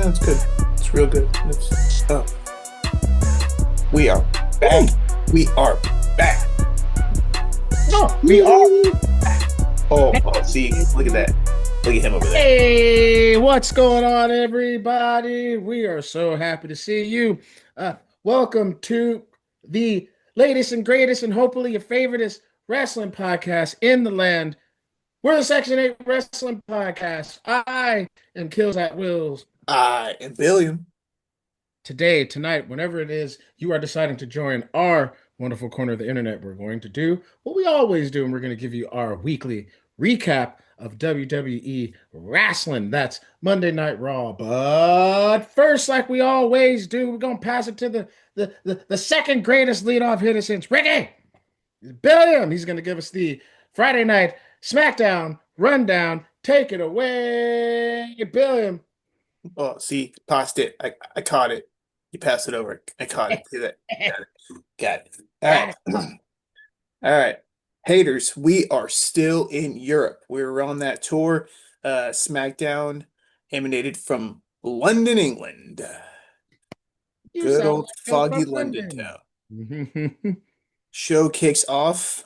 That's good. It's real good. We are back. We are back. Oh, We are back. See, look at that. Look at him over there. hey, what's going on, everybody? We are so happy to see you. Welcome to the latest and greatest, and hopefully your favoriteest wrestling podcast in the land. We're the Section 8 Wrestling Podcast. I am Kills at Wills. I am Billiam. Today, tonight, whenever it is you are deciding to join our wonderful corner of the internet, we're going to do what we always do, and we're going to give you our weekly recap of WWE wrestling. That's Monday Night Raw. But first, like we always do, we're going to pass it to the second greatest leadoff hitter since Ricky Billiam. He's going to give us the Friday Night SmackDown rundown. Take it away, Billiam. Oh, see, passed it. I caught it. You passed it over. I caught it. See that? Got it. Got it. All right. All right. Haters, we are still in Europe. We were on that tour. SmackDown emanated from London, England. You Good sound old like you're foggy from London London. town. Show kicks off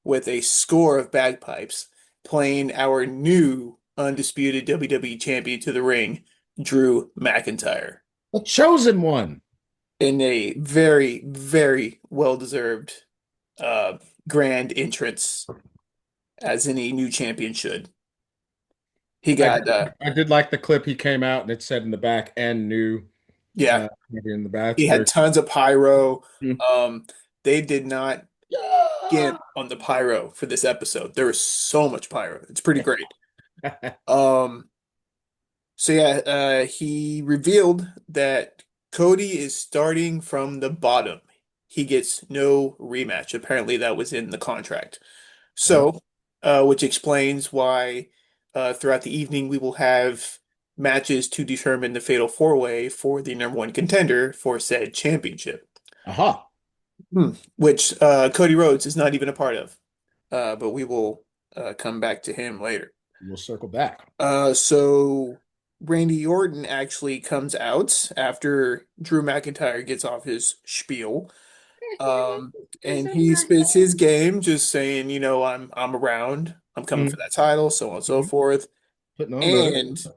with a score of bagpipes playing our new undisputed WWE champion to the ring, Drew McIntyre, The chosen one. in a very, very well-deserved uh, grand entrance, as any new champion should. He I got I did like the clip he came out and it said in the back and new yeah, maybe in the back. he had Very tons of pyro. cool. They did not skimp on the pyro for this episode. There was so much pyro. It's pretty great. Um, so yeah, he revealed that Cody is starting from the bottom. He gets no rematch. Apparently, that was in the contract. Oh, So, which explains why throughout the evening we will have matches to determine the fatal four-way for the number one contender for said championship. aha. Which Cody Rhodes is not even a part of. But we will come back to him later. We'll circle back. So Randy Orton actually comes out after Drew McIntyre gets off his spiel. Um, and he spits his game, just saying, I'm around, I'm coming for Mhm. that title, so on and so forth. Putting on notice. And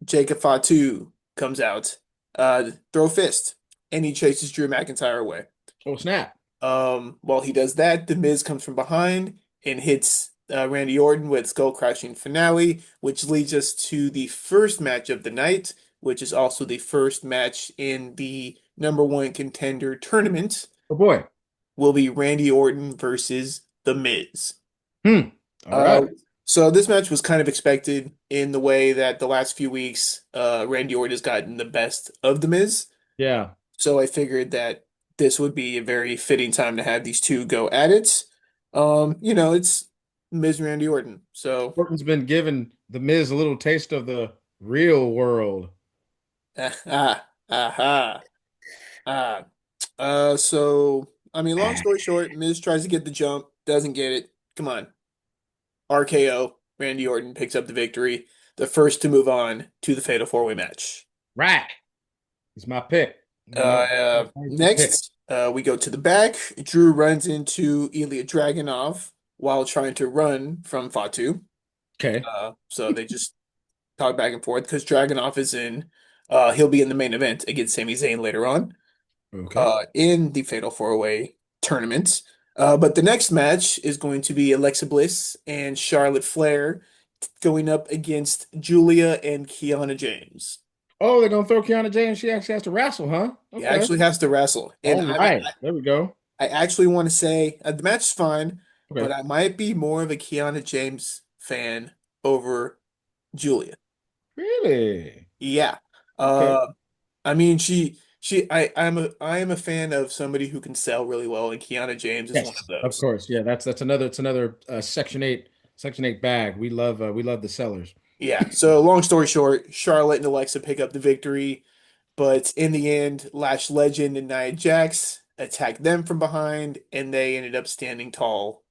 Jacob Fatu comes out, throw fist, and he chases Drew McIntyre away. Oh, snap. While he does that, The Miz comes from behind and hits Randy Orton with Skull Crashing Finale, which leads us to the first match of the night, which is also the first match in the number one contender tournament. Oh, boy. Will be Randy Orton versus The Miz. Hmm. All Uh, right. so this match was kind of expected in the way that the last few weeks, Randy Orton has gotten the best of The Miz. Yeah. So I figured that this would be a very fitting time to have these two go at it. It's Miz and Randy Orton. So Orton's been giving the Miz a little taste of the real world. aha. Ah. So I mean, long story short, Miz tries to get the jump, doesn't get it. Come on. RKO, Randy Orton picks up the victory, the first to move on to the Fatal Four-Way match. Right. He's my pick. He's the pick. Next, we go to the back. Drew runs into Ilya Dragunov while trying to run from Fatu. Okay. So they just talk back and forth because Dragunov is in. He'll be in the main event against Sami Zayn later on Okay. in the Fatal Four-Way tournament. But the next match is going to be Alexa Bliss and Charlotte Flair going up against Julia and Kiana James. Oh, they're gonna throw Kiana James. She actually has to wrestle, huh? He Okay. actually has to wrestle, and All right. There we go. I actually want to say the match is fine, but Okay. I might be more of a Kiana James fan over Julia. Really? Yeah. Okay. Uh, I mean, I am a fan of somebody who can sell really well, and Kiana James is one of Yes, of those. course. Yeah, that's another Section 8 bag. We love the sellers. Yeah. So long story short, Charlotte and Alexa pick up the victory, but in the end, Lash Legend and Nia Jax attack them from behind, and they ended up standing tall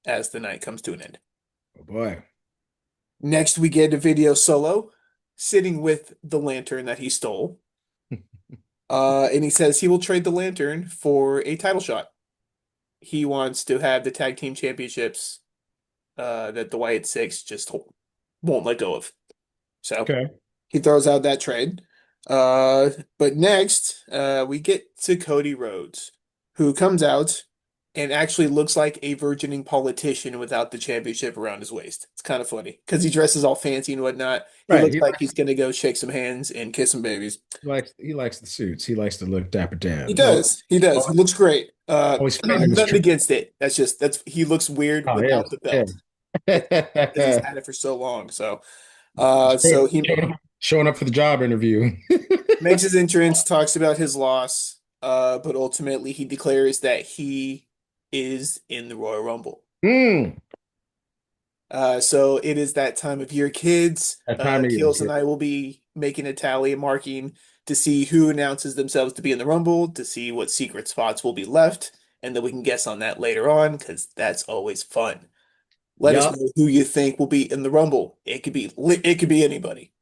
as the night comes to an end. Oh boy. Next, we get a video solo. sitting with the lantern that he stole. And he says he will trade the lantern for a title shot. He wants to have the tag team championships that the Wyatt Six just won't let go of. So Okay. he throws out that trade. But next, we get to Cody Rhodes, who comes out and actually looks like a burgeoning politician without the championship around his waist. It's kind of funny because he dresses all fancy and whatnot. He Right. looks like he's gonna go shake some hands and kiss some babies. He likes the suits. He likes to look dapper He dan. does. He does. He looks great. Always finding his Nothing truth. against it. That's he looks weird Oh, without yes. the belt because he's Yeah. had it for so long. So, Showing, so he showing up for the job interview. makes his entrance, talks about his loss, but ultimately he declares that he is in the Royal Rumble. Mm, So it is that time of year, kids. that time of year. Keels and I will be making a tally and marking to see who announces themselves to be in the Rumble, to see what secret spots will be left, and then we can guess on that later on because that's always fun. Let us Yup. know who you think will be in the Rumble. It could be anybody.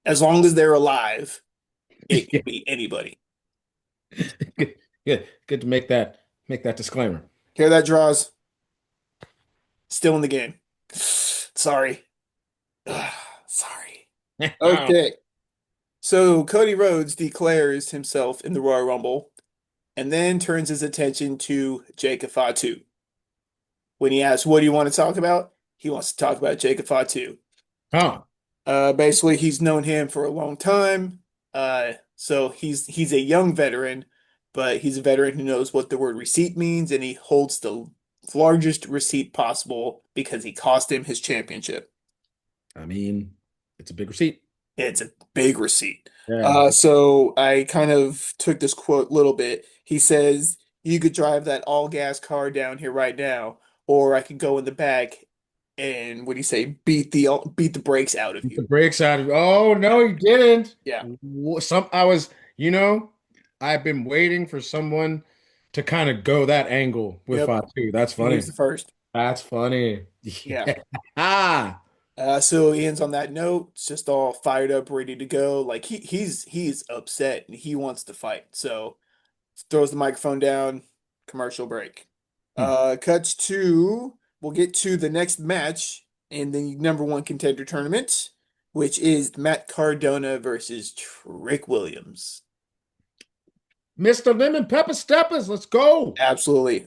As long as they're alive, it could be anybody. Good, good to make that disclaimer. Hear that, Draws? Still in the game. Sorry. Sorry. Okay. So Cody Rhodes declares himself in the Royal Rumble and then turns his attention to Jacob Fatu. When he asks, what do you want to talk about? He wants to talk about Jacob Fatu. Huh. Basically, he's known him for a long time. So he's a young veteran, but he's a veteran who knows what the word receipt means, and he holds the largest receipt possible because he cost him his championship. I mean, it's a big receipt. It's a big receipt. Yeah. So I kind of took this quote a little bit. He says, "You could drive that all gas car down here right now, or I could go in the back and what do you say, beat the brakes out of The you." brakes out of. Oh no, he didn't. Yeah. Some I was, you know, I've been waiting for someone to kind of go that angle with Yep. Fatu. That's And he was funny. the first. That's funny. Yeah. Yeah. Ah. So he ends on that note. It's just all fired up, ready to go. Like he's upset and he wants to fight. So throws the microphone down. Commercial break. Hmm. Cuts to we'll get to the next match in the number one contender tournament, which is Matt Cardona versus Trick Williams. Mr. Lemon Pepper Steppers, let's go. Absolutely.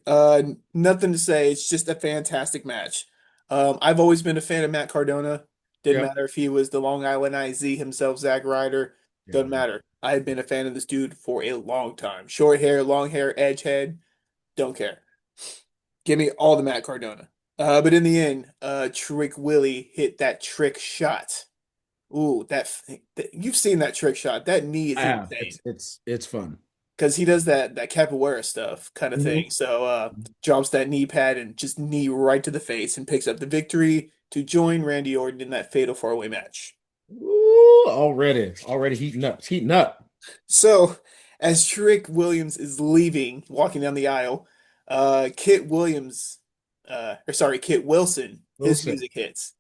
Nothing to say. It's just a fantastic match. I've always been a fan of Matt Cardona. Didn't Yep. matter if he was the Long Island IZ himself, Zack Ryder. Yeah. Doesn't matter. I've been a fan of this dude for a long time. Short hair, long hair, edge head. Don't care. Give me all the Matt Cardona. But in the end, Trick Willie hit that trick shot. Ooh, you've seen that trick shot. That knee I is have. insane It's fun. because he does that capoeira stuff kind of thing. Mhm. So drops that knee pad and just knee right to the face and picks up the victory to join Randy Orton in that fatal four-way match. Ooh, already heating up. It's heating up. So as Trick Williams is leaving, walking down the aisle, Kit Wilson, his Wilson. music hits.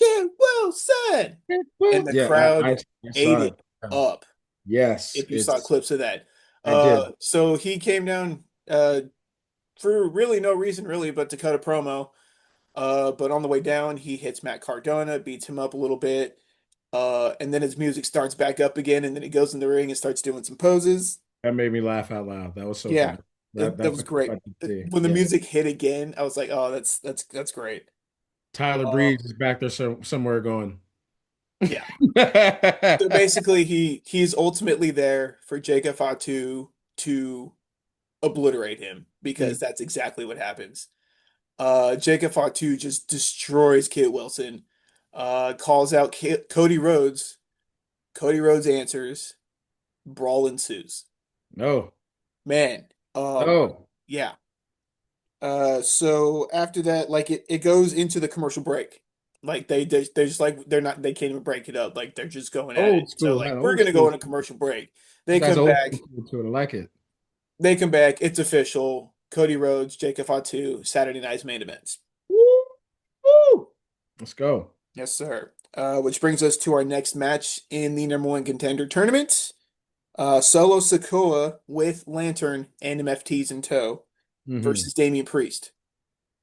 Kit Wilson! And the Yeah, crowd I ate saw it. it up Yes, if you saw it's clips of that. I did. So he came down for really no reason really but to cut a promo. But on the way down, he hits Matt Cardona, beats him up a little bit. And then his music starts back up again, and then he goes in the ring and starts doing some poses. That made me laugh out loud. That was so Yeah, funny. that was That's great. what I see. When the Yeah. music hit again, I was like, "Oh, that's great." Tyler Uh, Breeze is back there somewhere going. yeah. So basically, he's ultimately there for Jacob Fatu to obliterate him because Mm. that's exactly what happens. Jacob Fatu just destroys Kit Wilson. Calls out Cody Rhodes. Cody Rhodes answers. Brawl ensues. No, Man, no. yeah. So after that, like it goes into the commercial break. Like they're just like they can't even break it up. Like they're just going at it. Old So school, like man. we're Old gonna go school. on a commercial break. You They guys come old back. school to it. I like it. They come back. It's official. Cody Rhodes, Jacob Fatu, Saturday night's main events. Woo, woo. Let's go. Yes, sir. Which brings us to our next match in the number one contender tournament. Solo Sikoa with Lantern and MFTs in tow Hmm. versus Damian Priest.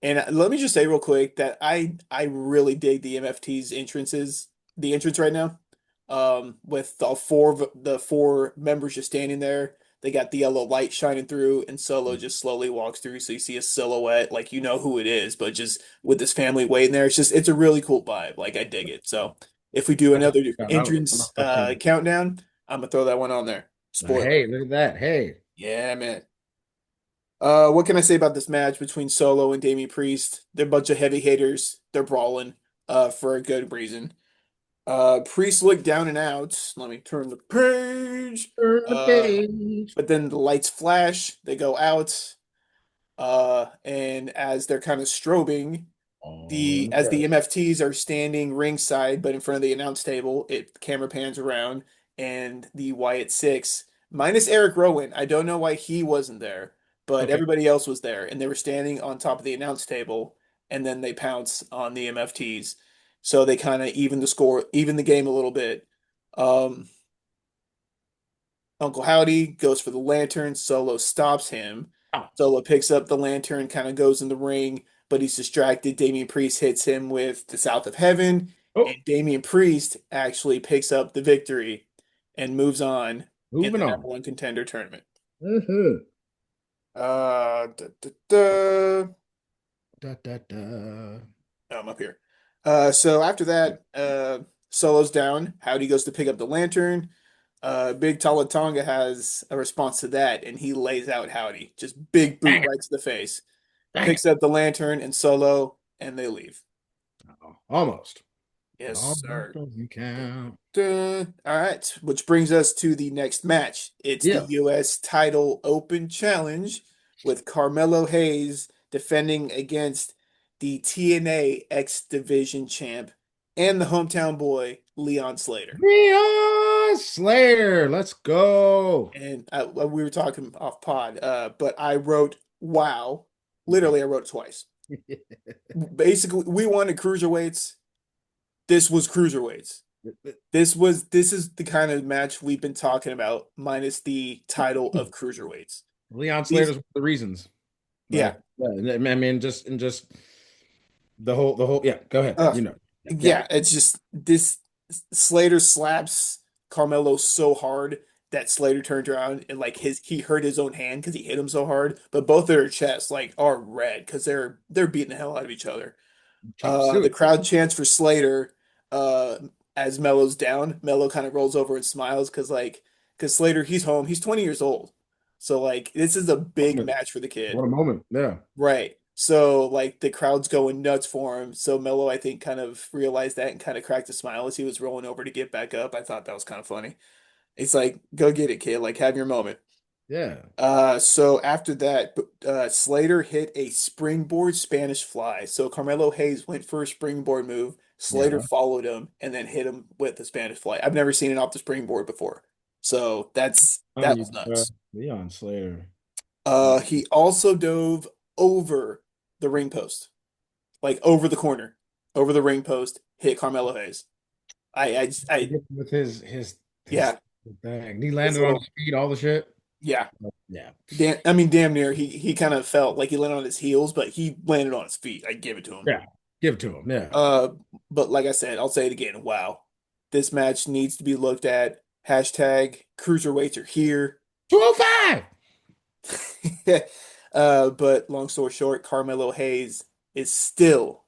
And let me just say real quick that I really dig the MFT's entrances, the entrance right now. With the four members just standing there, they got the yellow light shining through, and Solo just slowly walks through, so you see a silhouette, like you know who it is, but just with this family waiting there, it's a really cool vibe. Like I dig it. So if we do another Yeah, I'm entrance not watching. countdown, I'm gonna throw that one on there. Spoiler. Hey, look at that. Hey. Yeah, man. What can I say about this match between Solo and Damian Priest? They're a bunch of heavy hitters. They're brawling, for a good reason. Priest looked down and out. Let me turn the page. Turn the Uh, page. but then the lights flash. They go out. And as they're kind of strobing, the On as the the MFTs are standing ringside, but in front of the announce table, it camera pans around, and the Wyatt Six, minus Eric Rowan, I don't know why he wasn't there, but okay. everybody else was there, and they were standing on top of the announce table, and then they pounce on the MFTs, so they kind of even the game a little bit. Um, Uncle Howdy goes for the lantern. Solo stops him. Oh, Solo picks up the lantern, kind of goes in the ring, but he's distracted. Damian Priest hits him with the South of Heaven, and oh, Damian Priest actually picks up the victory and moves on in moving the on. number one contender tournament. Hmm. Da, da, da. Da, da, da. Oh, I'm up here. So after that, Solo's down. Howdy goes to pick up the lantern. Big Talatonga has a response to that, and he lays out Howdy. Just big boot Dang it. right to the face. Dang it. Picks up the lantern and Solo, and they leave. Uh-oh. Almost. But Yes, almost sir. doesn't Dun, count. dun. All right, which brings us to the next match. It's the Yeah. U.S. Title Open Challenge with Carmelo Hayes defending against the TNA X Division champ and the hometown boy, Leon Slater. Leon Slayer. Let's go. And we were talking off pod, but I wrote wow. Literally, I wrote it twice. Basically, we wanted cruiserweights. This was cruiserweights. This is the kind of match we've been talking about, minus the title of cruiserweights. Leon These, Slater's one of the reasons. yeah, Like, yeah, I mean, just the whole, yeah, go ahead. uh, You know, yeah, yeah. It's just this Slater slaps Carmelo so hard that Slater turned around and like he hurt his own hand because he hit him so hard. But both of their chests like are red because they're beating the hell out of each other. chop suey. The crowd chants for Slater uh, as Melo's down. Melo kind of rolls over and smiles because Slater, he's home. He's 20 years old. So like this is a big Moment. match for the What kid. a moment. Yeah. Right. So like the crowd's going nuts for him. So Melo, I think, kind of realized that and kind of cracked a smile as he was rolling over to get back up. I thought that was kind of funny. It's like, go get it, kid. Like have your moment. Yeah. So after that, Slater hit a springboard Spanish fly. So Carmelo Hayes went for a springboard move. Slater Yeah. followed him and then hit him with the Spanish fly. I've never seen it off the springboard before. So Oh, that you was nuts. Leon Slater. He also dove over the ring post, like over the corner, over the ring post, hit Carmelo Hayes. With his Yeah, thing. He his landed on little, his feet, all the shit. yeah. Yeah. I mean, damn near. He kind of felt like he landed on his heels, but he landed on his feet. I give it to him. Yeah. Give it to him. Yeah. Uh, but like I said, I'll say it again. Wow, this match needs to be looked at. Hashtag cruiserweights are here. 205. But long story short, Carmelo Hayes is still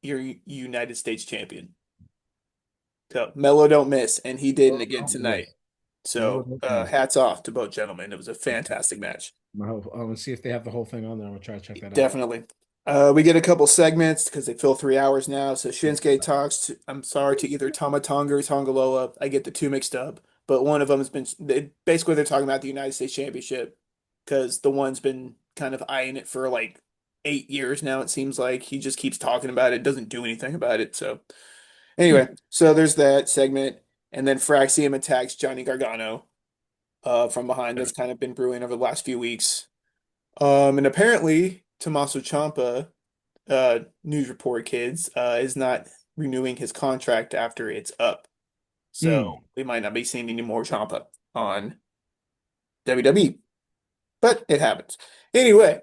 your United States champion. So Melo don't miss, and he didn't Oh, again don't tonight. miss. Mellow So don't miss. hats off to both gentlemen. It was a fantastic match. I'm gonna see if they have the whole thing on there. I'm gonna try to check that out. Definitely. We get a couple segments because they fill 3 hours now. So Shinsuke talks to, I'm sorry, to either Tama Tonga or Tongaloa. I get the two mixed up, but one of them has been basically they're talking about the United States Championship because the one's been kind of eyeing it for like 8 years now. It seems like he just keeps talking about it, doesn't do anything about it. So anyway, so there's that segment, and then Fraxium attacks Johnny Gargano from behind. That's kind of been brewing over the last few weeks. And apparently Tommaso Ciampa, news report kids, is not renewing his contract after it's up. So Hmm. we might not be seeing any more Ciampa on WWE, but it happens. Anyway,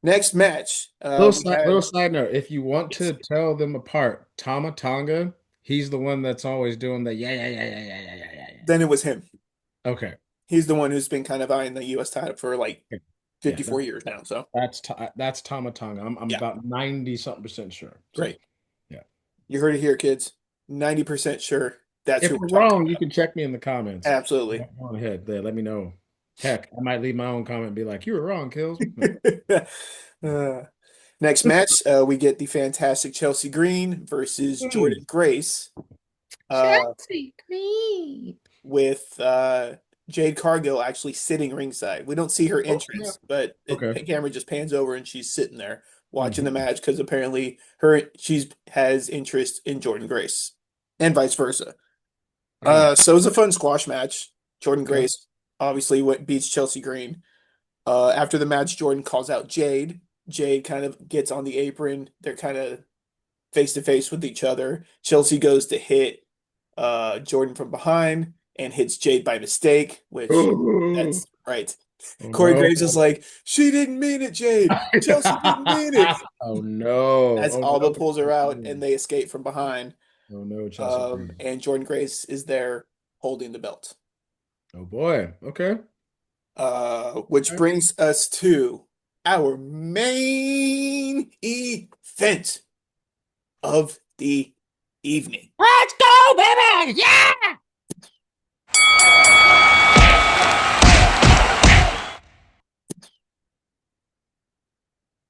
next match, we Little had side note, if you want yes, to tell them apart, Tama Tonga, he's the one that's always doing the yeah, yeah, yeah, yeah, yeah, yeah, yeah, yeah, then it was him. yeah. Okay. He's the one who's been kind of eyeing the U.S. title for like Yeah, 54 years now. So that's Tama Tonga. I'm yeah, about 90 something percent sure. So great. yeah. You heard it here, kids. 90% sure that's If who we're we're talking wrong, you about. can check me in the comments. Absolutely. Go on ahead there. Let me know. Heck, I might leave my own comment and be like, you were wrong, Kills. Uh, next match, we get the fantastic Chelsea Green versus Hmm. Jordan Grace, uh, Chelsea Green. with Jade Cargill actually sitting ringside. We don't see her Oh, yeah. entrance, but Okay. the camera just pans over and she's sitting there watching the Hmm. match because apparently she's has interest in Jordan Grace and vice versa. Yeah. So it was a fun squash match. Jordan Okay. Grace obviously what beats Chelsea Green. After the match, Jordan calls out Jade. Jade kind of gets on the apron. They're kind of face to face with each other. Chelsea goes to hit Jordan from behind and hits Jade by mistake, which Oh, that's right. Corey no. Graves is like, she didn't mean it, Jade. Chelsea didn't mean it. Oh no. As Oh Alba no. pulls her out and they escape from behind. Oh no, Chelsea Green. And Jordan Grace is there holding the belt. Oh boy. Okay. Which brings us to our main event of the evening. Let's go, baby! Yeah!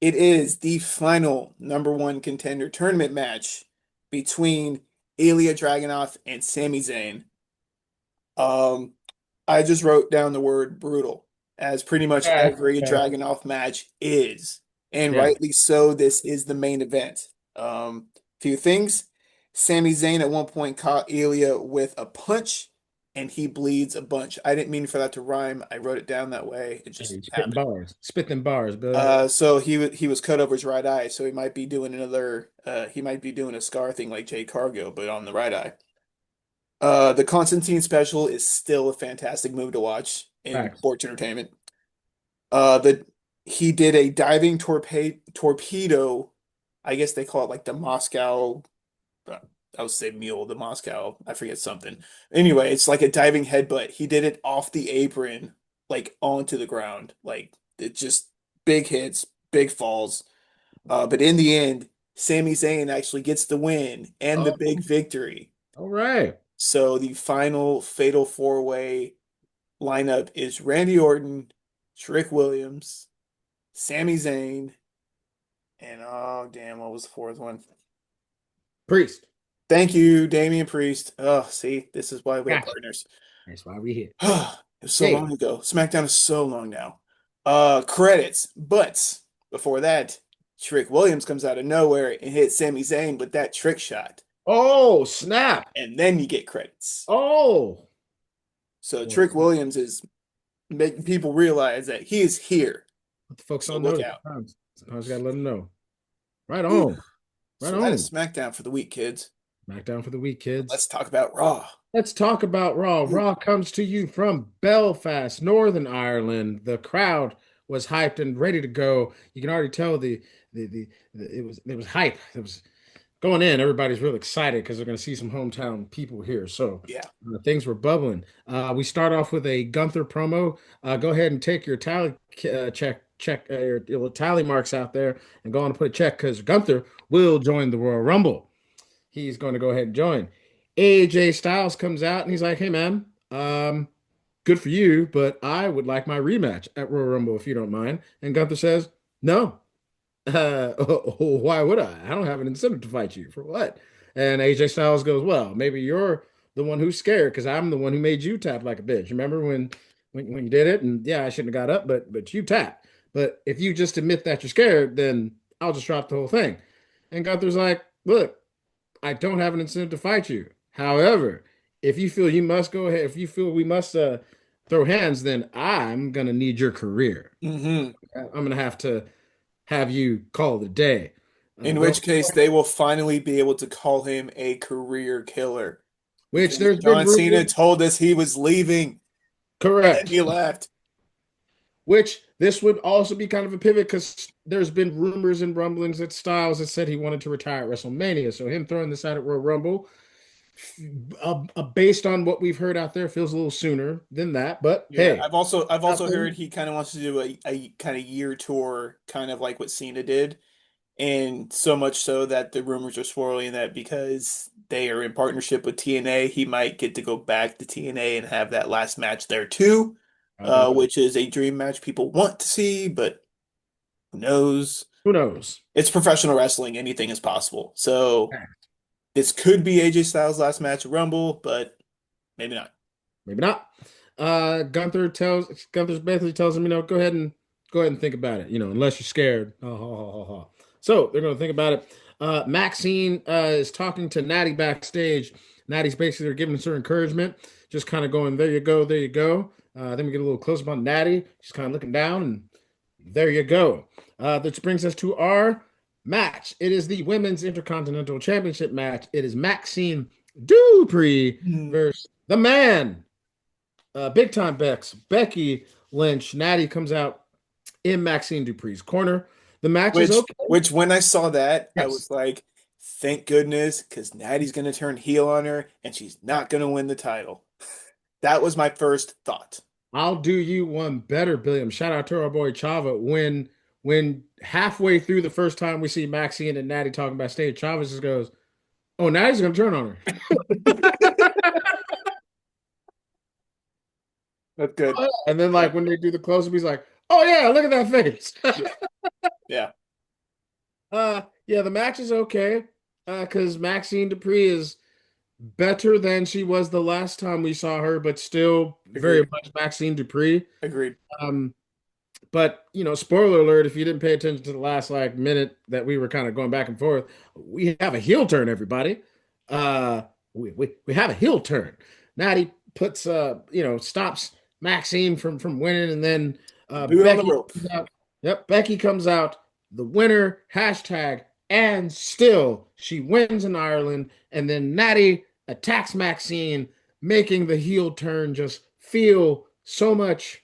It is the final number one contender tournament match between Ilya Dragunov and Sami Zayn. Um, I just wrote down the word brutal, as pretty much Yeah. every Yeah. Dragunov match is, and Yeah. rightly so. This is the main event. Few things. Sami Zayn at one point caught Ilya with a punch, and he bleeds a bunch. I didn't mean for that to rhyme. I wrote it down that way. It just Hey, spitting happened. bars. Spitting bars, Bill. So he was cut over his right eye, so he might be doing another. He might be doing a scar thing like Jade Cargo, but on the right eye. The Constantine special is still a fantastic move to watch in Facts. sports entertainment. The he did a diving torpedo. I guess they call it like the Moscow. uh, I would say mule, the Moscow. I forget something. Anyway, it's like a diving headbutt. He did it off the apron, like onto the ground. Like it just big hits, big falls. But in the end, Sami Zayn actually gets the win and the Oh, big victory. all right. So the final fatal four-way lineup is Randy Orton, Trick Williams, Sami Zayn, and oh damn, what was the fourth one? Priest. Thank you, Damian Priest. Oh, see, this is why we have Gotcha. partners. That's why we here. It was so Hey. long ago. SmackDown is so long now. Credits, but before that, Trick Williams comes out of nowhere and hits Sami Zayn with that trick shot, Oh, snap. and then you get credits. Oh. So Boy, Trick Williams is making people realize that he is here. what the folks So don't look know out. sometimes you gotta let them know. Right Whew. on. Right So that is on. SmackDown for the week, kids. SmackDown for the week, kids. Let's talk about Raw. Let's talk about Raw. Ooh, Raw comes to you from Belfast, Northern Ireland. The crowd was hyped and ready to go. You can already tell it was hype. It was going in. Everybody's real excited because they're going to see some hometown people here. So yeah. things were bubbling. We start off with a Gunther promo. Go ahead and take your tally your tally marks out there and go on and put a check because Gunther will join the Royal Rumble. He's going to go ahead and join. AJ Styles comes out and he's like, "Hey man, good for you, but I would like my rematch at Royal Rumble if you don't mind." And Gunther says, "No, why would I? I don't have an incentive to fight you for what?" And AJ Styles goes, "Well, maybe you're the one who's scared because I'm the one who made you tap like a bitch. Remember when you did it? And yeah, I shouldn't have got up, but you tapped. But if you just admit that you're scared, then I'll just drop the whole thing." And Gunther's like, "Look, I don't have an incentive to fight you. However, if you feel you must go ahead, if you feel we must throw hands, then I'm gonna need your career. Hmm. I'm gonna have to have you call it a day." In Going which case, they will finally be able to call him a career killer which because there's been John Cena rumors. told us he was leaving and then Correct. he left. Which this would also be kind of a pivot because there's been rumors and rumblings that Styles has said he wanted to retire at WrestleMania. So him throwing this out at Royal Rumble, based on what we've heard out there, feels a little sooner than that. But Yeah, hey, I've out also there, heard he kind of wants to do a kind of year tour, kind of like what Cena did. And so much so that the rumors are swirling that because they are in partnership with TNA, he might get to go back to TNA and have that last match there too, how about that? which is a dream match people want to see, but who knows? Who knows? It's professional wrestling, anything is possible. So this could be AJ Styles' last match at Rumble, but maybe not. Maybe not. Gunther's basically tells him, go ahead and think about it, unless you're scared. Ha, ha, ha, ha, ha. So they're gonna think about it. Maxine is talking to Natty backstage. Natty's basically giving her encouragement, just kind of going, there you go, there you go. Then we get a little close up on Natty. She's kind of looking down, and there you go. This brings us to our match. It is the Women's Intercontinental Championship match. It is Maxine Dupree Hmm. versus the man, big time Becky Lynch. Natty comes out in Maxine Dupree's corner. The match is okay. Which when I saw that, I Yes, was like, thank goodness, because Natty's gonna turn heel on her and she's not gonna win the title. That was my first thought. I'll do you one better, Billiam. Shout out to our boy Chava. When halfway through the first time we see Maxine and Natty talking backstage, Chava just goes, "Oh, Natty's gonna turn on her." That's good. And then Yeah. like when they do the close up, he's like, "Oh yeah, look at that face." Yeah. Yeah. Yeah, the match is okay. Because Maxine Dupree is better than she was the last time we saw her, but still very Agreed. much Maxine Dupree. Agreed. Um, but spoiler alert, if you didn't pay attention to the last like minute that we were kind of going back and forth, we have a heel turn, everybody. We have a heel turn. Natty puts stops Maxine from winning, and then Boot on the Becky rope. comes out. Yep, Becky comes out, the winner, hashtag, and still she wins in Ireland, and then Natty attacks Maxine, making the heel turn just feel so much.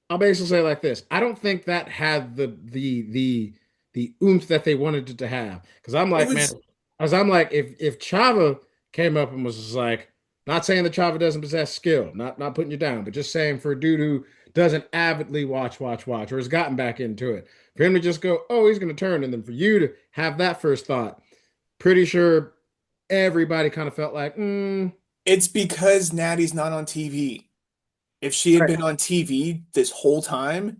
I'll basically say it like this. I don't think that had the oomph that they wanted it to have. Because I'm It like, man, was because I'm like, if Chava came up and was just like, not saying that Chava doesn't possess skill, not putting you down, but just saying for a dude who doesn't avidly watch, or has gotten back into it, for him to just go, oh, he's gonna turn, and then for you to have that first thought, pretty sure everybody kind of felt like, it's because Natty's not on TV. If she had been on TV this whole time,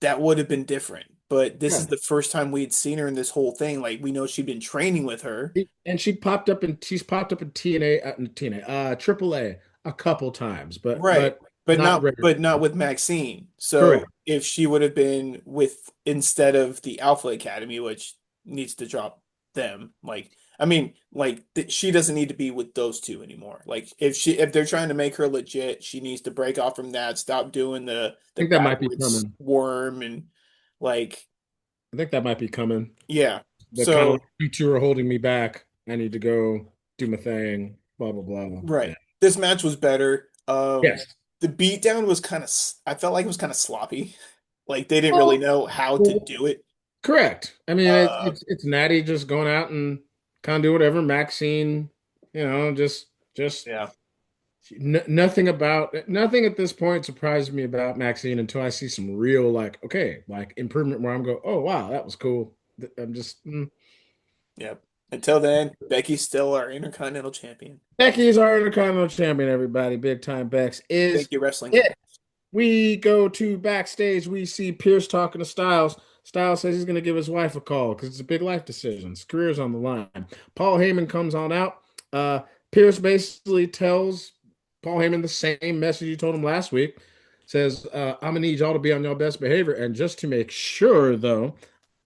that would have been different. But this is yeah. the first time we had seen her in this whole thing. Like we know she'd been training with her. And she's popped up in AAA a couple times, Right. but not regularly. But not with Maxine. So Correct. if she would have been with instead of the Alpha Academy, which needs to drop them, like I mean, like th she doesn't need to be with those two anymore. Like if they're trying to make her legit, she needs to break off from that, stop doing I the think that might be backwards coming. worm and like I think that might be coming. yeah. The kind of So like you two are holding me back. I need to go do my thing. Blah blah blah. right. Yeah. This match was better. Yes. The beatdown was kind of I felt like it was kind of sloppy. Like they didn't really Well, know how to do it. correct. I mean, Uh, it's Natty just going out and kind of do whatever. Maxine, just yeah, nothing at this point surprised me about Maxine until I see some real like okay like improvement where I'm go oh wow that was cool. I'm just yeah. Until then, Becky's still our Intercontinental Champion. Becky's our Intercontinental Champion. Everybody, big time Bex is Thank you, wrestling fans. it. We go to backstage. We see Pierce talking to Styles. Styles says he's going to give his wife a call because it's a big life decision. His career's on the line. Paul Heyman comes on out. Uh, Pierce basically tells Paul Heyman the same message he told him last week. Says, I'm going to need y'all to be on your best behavior. And just to make sure, though,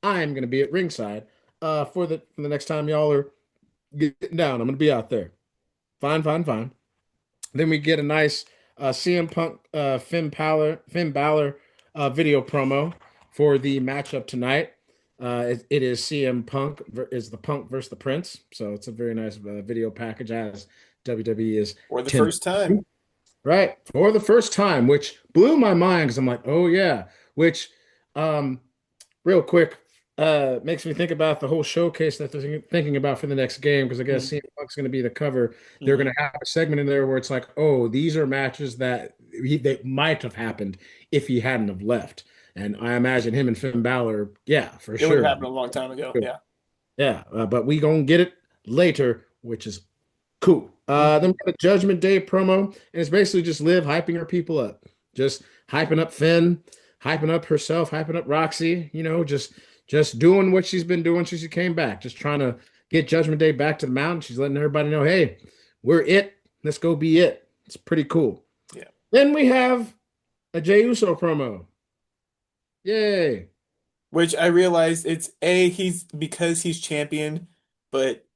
I'm going to be at ringside for the next time y'all are getting down. I'm going to be out there. Fine, fine, fine. Then we get a nice CM Punk Finn Balor video promo for the matchup tonight. It is CM Punk is the Punk versus the Prince, so it's a very nice video package as WWE is For the tend first time. right for the first time, which blew my mind because I'm like, oh yeah, which um real quick, makes me think about the whole showcase that they're thinking about for the next game because I guess Mm-hmm. CM Punk's going to be the cover. They're Mm-hmm. going to have a segment in there where it's like, oh, these are matches that they might have happened if he hadn't have left. And I imagine him and Finn Balor, yeah, for It would have sure. happened a long time ago. Yeah. Yeah, but we gonna get it later, which is cool. Then Mm-hmm. we got a Judgment Day promo, and it's basically just Liv hyping her people up, just hyping up Finn, hyping up herself, hyping up Roxy. Just doing what she's been doing since she came back, just trying to get Judgment Day back to the mountain. She's letting everybody know, hey, we're it. Let's go be it. It's pretty cool. Yeah. Then we have a Jey Uso promo. Yay! Which I realized it's he's because he's champion, but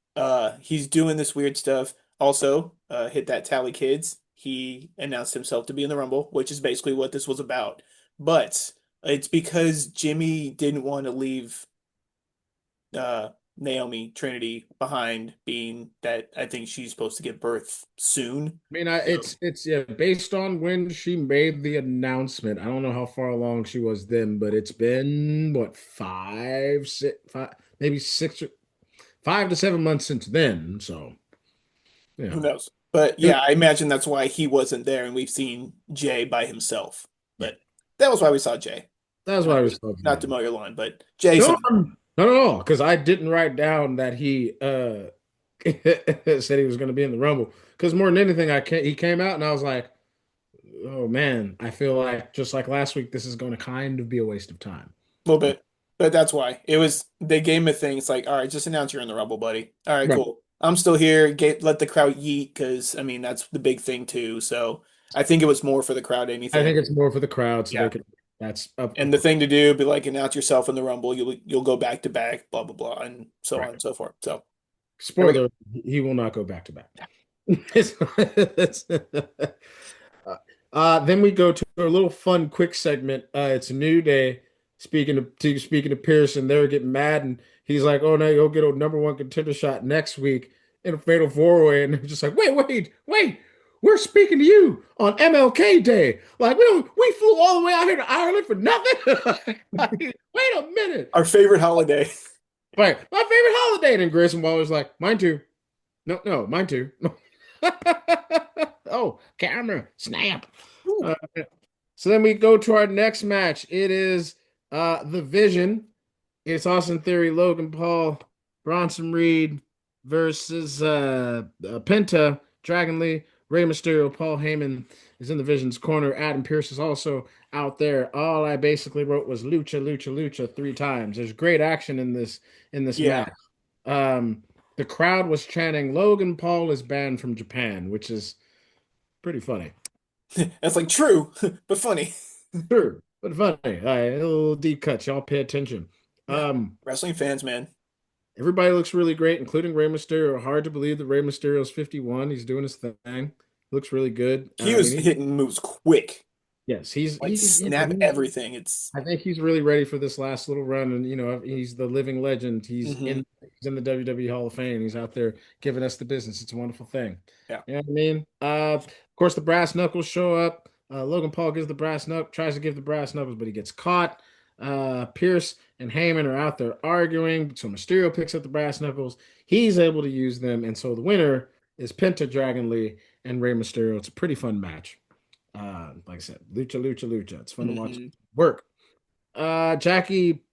he's doing this weird stuff. Also, hit that tally kids. He announced himself to be in the Rumble, which is basically what this was about. But it's because Jimmy didn't want to leave Naomi Trinity behind, being that I think she's supposed to give birth soon. I mean, So it's yeah, based on when she made the announcement. I don't know how far along she was then, but it's been what 5, 6, 5, maybe 5 to 7 months since then. So who yeah, knows? But yeah, I imagine that's why he wasn't there, and we've seen Jay by himself. yeah, But that was why we saw Jay. that's what I was talking Not to about. mow your lawn, but Jay's No, in. not at all, because I didn't write down that he said he was going to be in the Rumble. Because more than anything, he came out and I was like, oh man, I feel like just like last week, this is going to kind of be a waste of time. A little bit. But that's why. It was they gave him a thing. It's like, all right, just announce you're in the Rumble, buddy. All right, Right. cool. I'm still here. Let the crowd yeet because I mean that's the big thing too. So I think it was more for the crowd than I anything. think it's more for the crowd so they Yeah. could. That's And of the course thing to do, be like announce yourself in the Rumble. You'll go back to back, blah blah blah, and so on right. and so forth. So there we go. Spoiler: he will not go back to back. It's- then we go to a little fun, quick segment. It's a new day. Speaking of Pearson, they're getting mad, and he's like, "Oh no, you'll get a number one contender shot next week in a fatal four-way," and they're just like, "Wait! We're speaking to you on MLK Day. Like we flew all the way out here to Ireland for nothing. Wait a minute. Our favorite holiday. Right, my favorite holiday." And then Grayson Waller's like, "Mine too. No, mine too." Oh, camera, snap. Ooh, Uh, so then we go to our next match. It is The Vision. It's Austin Theory, Logan Paul, Bronson Reed versus Penta, Dragon Lee, Rey Mysterio, Paul Heyman is in the Vision's corner. Adam Pearce is also out there. All I basically wrote was lucha, lucha, lucha 3 times. There's great action in this yeah, match. Um, the crowd was chanting, "Logan Paul is banned from Japan," which is pretty funny. that's like true, but funny. Sure, but funny. All right, a little deep cuts. Y'all pay attention. Yeah, Um, wrestling fans, man. Everybody looks really great, including Rey Mysterio. Hard to believe that Rey Mysterio's 51. He's doing his thing. Looks really good. He I was mean, hitting moves quick, yes, he's like he's snap everything. It's I think he's really ready for this last little run, and he's the living legend. He's hmm in he's in the WWE Hall of Fame. He's out there giving us the business. It's a wonderful thing. yeah. You know what I mean? Of course, the brass knuckles show up. Logan Paul gives the brass knuckle, tries to give the brass knuckles, but he gets caught. Pierce and Heyman are out there arguing, so Mysterio picks up the brass knuckles. He's able to use them, and so the winner is Penta Dragon Lee and Rey Mysterio. It's a pretty fun match. Like I said, lucha, lucha, lucha. It's fun to watch hmm work. Jackie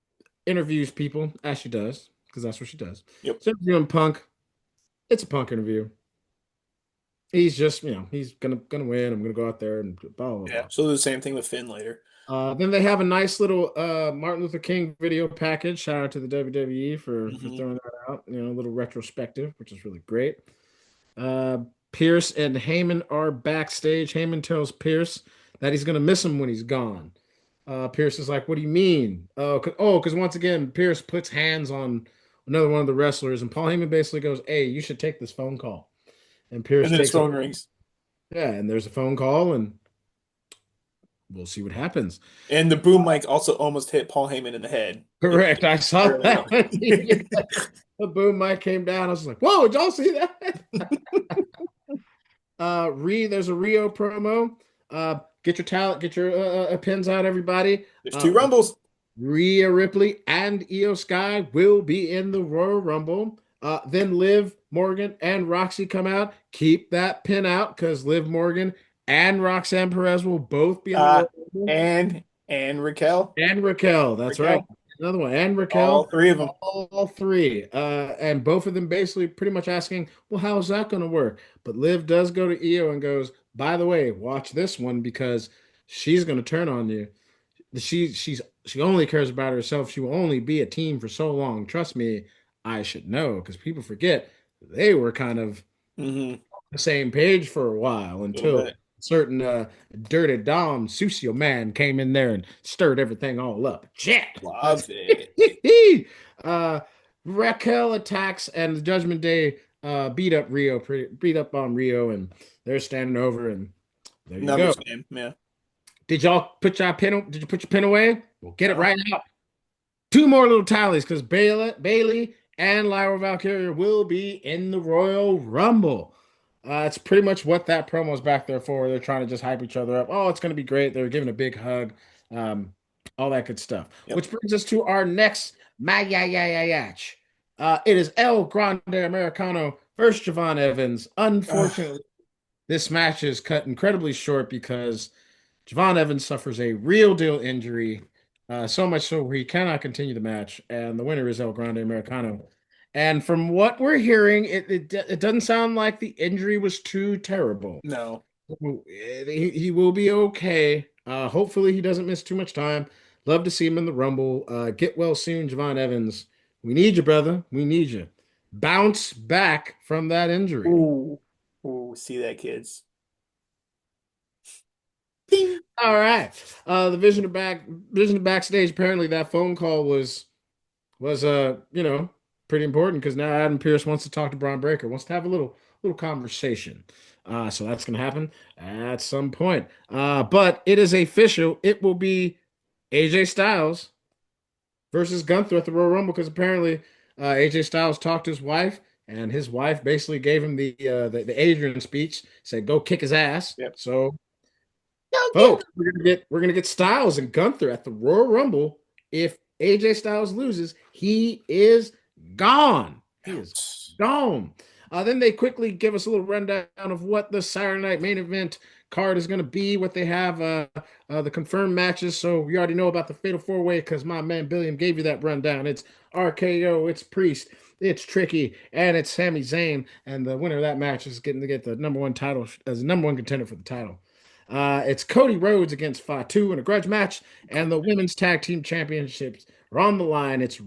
interviews people as she does, because that's what she does. Yep. So interviewing Punk. It's a Punk interview. He's just, he's gonna win. I'm gonna go out there and blah blah Yeah. blah. So do the same thing with Finn later. Then they have a nice little Martin Luther King video package. Shout out to the WWE for hmm throwing that out. A little retrospective, which is really great. Uh, Pierce and Heyman are backstage. Heyman tells Pierce that he's gonna miss him when he's gone. Pierce is like, "What do you mean?" Because once again, Pierce puts hands on another one of the wrestlers, and Paul Heyman basically goes, "Hey, you should take this phone call." And And Pierce then his takes it. phone rings. Yeah, and there's a phone call, and we'll see what happens. And the boom mic also almost hit Paul Heyman in the head Correct. I saw early that on. when the boom mic came down. I was like, "Whoa, did y'all see that?" There's a Rio promo. Get your talent, get your pins out, everybody. There's Uh, two Rumbles. Rhea Ripley and Io Sky will be in the Royal Rumble. Then Liv Morgan and Roxy come out. Keep that pin out because Liv Morgan and Roxanne Perez will both be in the Uh, Royal Rumble. and Raquel. And Raquel, that's right. Raquel. Another one. And All Raquel, three of them. all three. And both of them basically pretty much asking, well, how's that going to work? But Liv does go to Io and goes, by the way, watch this one because she's going to turn on you. She only cares about herself. She will only be a team for so long. Trust me, I should know because people forget they were kind of Mm-hmm. the same page for a while A little until bit. certain dirty Dom Sucio man came in there and stirred everything all up. Jet. That's Love it. uh Raquel attacks and the Judgment Day beat up on Rio and they're standing over and there you go. Numbers game. Yeah. Did you put your pin away? We'll get it No. right out. Two more little tallies because Bailey and Lyra Valkyria will be in the Royal Rumble. It's pretty much what that promo is back there for. They're trying to just hype each other up. Oh, it's going to be great. They're giving a big hug, all that good stuff. Yep. Which brings us to our next match. It is El Grande Americano versus Javon Evans. Ugh, Unfortunately, this match is cut incredibly short because Javon Evans suffers a real deal injury, so much so where he cannot continue the match, and the winner is El Grande Americano. And from what we're hearing, it doesn't sound like the injury was too terrible. no. He will be okay. Hopefully, he doesn't miss too much time. Love to see him in the Rumble. Get well soon, Javon Evans. We need you, brother. We need you. Bounce back from that injury. Ooh. Ooh, see that, kids. Ding. All right. The Vision of backstage. Apparently, that phone call was pretty important because now Adam Pierce wants to talk to Braun Breaker, wants to have a little conversation. So that's gonna happen at some point. But it is official. It will be AJ Styles versus Gunther at the Royal Rumble because apparently AJ Styles talked to his wife, and his wife basically gave him the Adrian speech, said go kick his ass. Yep. So Go get folks, we're gonna get Styles and Gunther at the Royal Rumble. If AJ Styles loses, he is gone. He is out. gone. Then they quickly give us a little rundown of what the Saturday Night Main Event card is going to be, what they have, the confirmed matches. So we already know about the Fatal Four Way because my man Billiam gave you that rundown. It's RKO, it's Priest, it's Tricky, and it's Sami Zayn. And the winner of that match is getting to get the number one title as the number one contender for the title. It's Cody Rhodes against Fatu in a grudge match, and the women's tag team championships are on the line. It's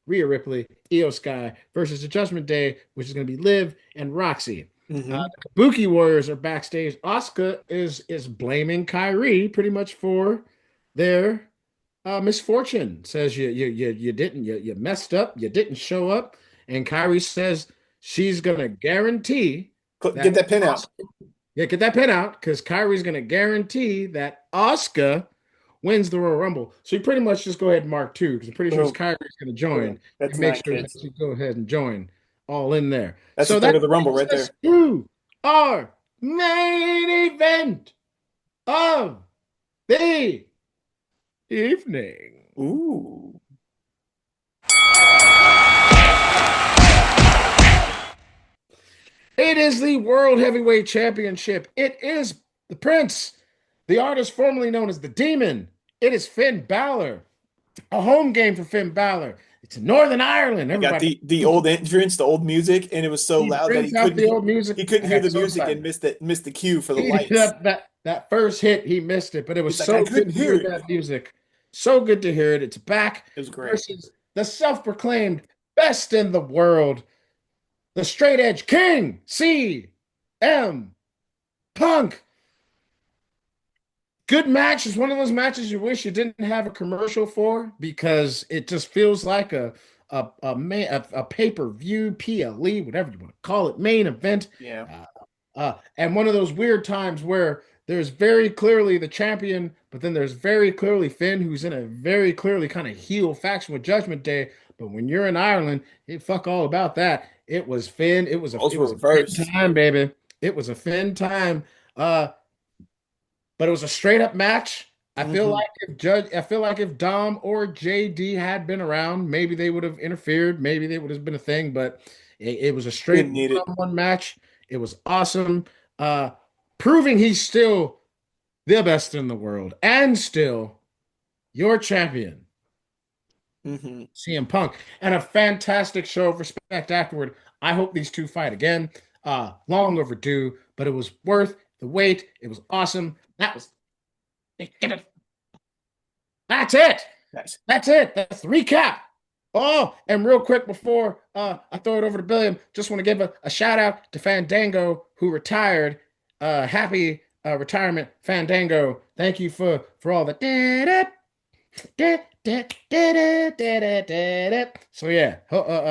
Rhea Ripley, Io Sky versus the Judgment Day, which is going to be Liv and Roxy. Mm-hmm. The Kabuki Warriors are backstage. Asuka is blaming Kyrie pretty much for their misfortune. Says you didn't you messed up. You didn't show up, and Kyrie says she's going to guarantee Get that that pin out. yeah, get that pin out because Kyrie's going to guarantee that Asuka wins the Royal Rumble. So you pretty much just go ahead and mark two because I'm pretty sure Boom. Kyrie's going to Boom. join That's and make nine, sure that kids. you go ahead and join all in there. That's a So third that of the Rumble brings right there. us to our main event of the evening. Ooh. It is the World Heavyweight Championship. It is the Prince, the artist formerly known as the Demon. It is Finn Balor. A home game for Finn Balor. It's in Northern Ireland. He got Everybody the old entrance, the old music, and it was so he loud that brings out the old music. he couldn't I hear got the so music and excited. missed the cue for the He, lights. that first hit, he missed it, but it was He's like, I so good couldn't to hear hear it. that music. So good to hear it. It's back It was great. versus the self-proclaimed best in the world, the straight edge king, CM Punk. Good match. It's one of those matches you wish you didn't have a commercial for because it just feels like a pay-per-view, PLE, whatever you want to call it, main event. Yeah. And one of those weird times where there's very clearly the champion, but then there's very clearly Finn, who's in a very clearly kind of heel faction with Judgment Day. But when you're in Ireland, fuck all about that. It was Finn. Roles It were was a Finn reversed. time, baby. It was a Finn time. Uh, but it was a straight up match. Hmm. I feel like if Dom or JD had been around, maybe they would have interfered. Maybe they would have been a thing. But it was a straight Didn't need it. one-on-one match. It was awesome. Uh, Proving he's still the best in the world and still your champion, Hmm. CM Punk, and a fantastic show of respect afterward. I hope these two fight again. Long overdue, but it was worth the wait. It was awesome. That's it. Nice. That's it. That's the recap. Oh, and real quick before I throw it over to Billiam, just want to give a shout out to Fandango who retired. Happy retirement, Fandango. Thank you for all the so yeah,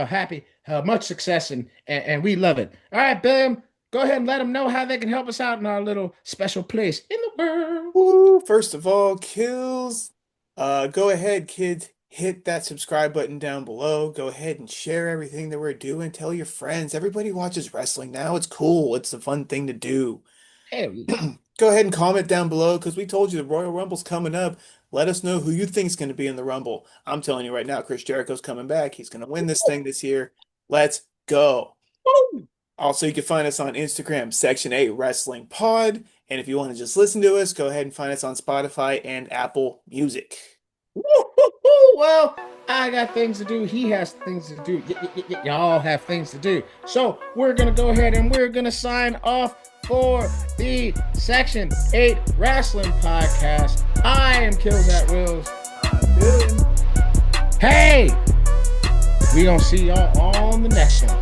happy, much success, and we love it. All right, Billiam, go ahead and let them know how they can help us out in our little special place in the world. Woo, first of all, kills. Go ahead, kids. Hit that subscribe button down below. Go ahead and share everything that we're doing. Tell your friends. Everybody watches wrestling now. It's cool. It's a fun thing to do. Hell yeah. Go ahead and comment down below because we told you the Royal Rumble's coming up. Let us know who you think is going to be in the Rumble. I'm telling you right now, Chris Jericho's coming back. He's going to win this thing this year. Let's go. Also, you can find us on Instagram, Section 8 Wrestling Pod. And if you want to just listen to us, go ahead and find us on Spotify and Apple Music. Woo-hoo-hoo. Well, I got things to do. He has things to do. Y'all have things to do. So we're gonna go ahead and we're gonna sign off for the Section 8 Wrestling Podcast. I am Kills at Wills. I'm Billy. Hey, we gonna see y'all on the next one.